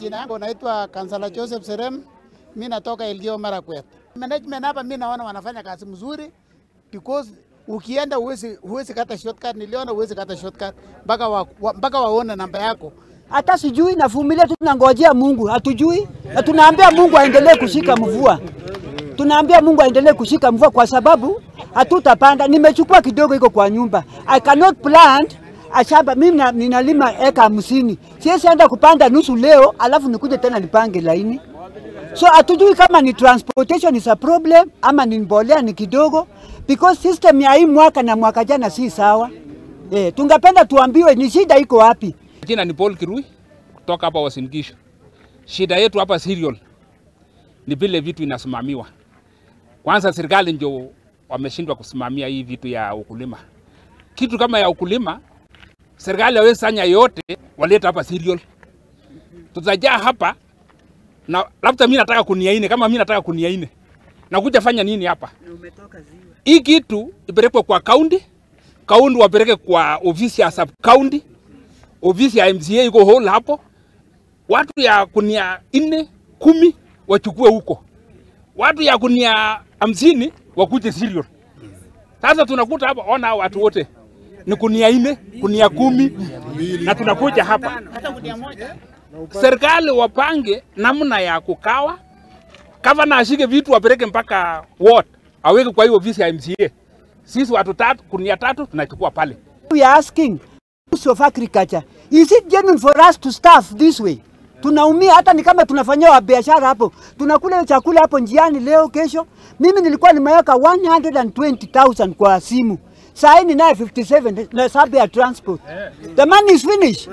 Jina yangu naitwa Kansala Joseph Serem, mimi natoka Elgeyo Marakwet. Management hapa mimi naona wanafanya kazi mzuri because ukienda huwezi kata shortcut, niliona huwezi kata shortcut mpaka waone namba yako. Hata sijui navumilia tu tunangojea Mungu, hatujui. Na tunaambia Mungu aendelee kushika mvua. Tunaambia Mungu aendelee kushika mvua kwa sababu hatutapanda. Nimechukua kidogo iko kwa nyumba. I cannot plant ashamba, mimi ninalima eka 50. Siwezi enda kupanda nusu leo alafu nikuje tena nipange laini. So hatujui kama ni transportation is a problem ama ni mbolea ni kidogo because system ya hii mwaka na mwaka jana si sawa. Tungependa tuambiwe ni shida iko wapi. Jina ni Paul Kirui kutoka hapa Uasin Gishu. Shida yetu hapa cereal ni vile vitu inasimamiwa. Kwanza serikali ndio wameshindwa kusimamia hii vitu ya ukulima. Kitu kama ya ukulima serikali hawezi fanya yote waleta hapa cereal. Tutajaa hapa na labda mimi nataka kunia 4 kama mimi nataka kunia 4. Nakuja fanya nini hapa? Umetoka ziwa. Hii kitu ipelekwe kwa county wapeleke kwa ofisi ya sub county. Ofisi ya MCA iko hall hapo. Watu ya kunia 4, 10 wachukue huko. Watu ya kunia 50 wakuje cereal. Sasa tunakuta hapa ona watu wote ni kunia 4, kunia 10 na tunakuja hapa. Serikali wapange namna ya kukawa. Gavana ashike vitu wapeleke mpaka ward. Aweke kwa hiyo ofisi ya MCA. Sisi watu 3 kunia 3 tunachukua pale. We are asking of agriculture. Is it genuine for us to staff this way? Tunaumia hata ni kama tunafanyia biashara hapo. Tunakula chakula hapo njiani leo kesho. Mimi nilikuwa nimeweka 120,000 kwa simu. Sasa hivi ninayo 57 na sababu ya transport. The money is finished.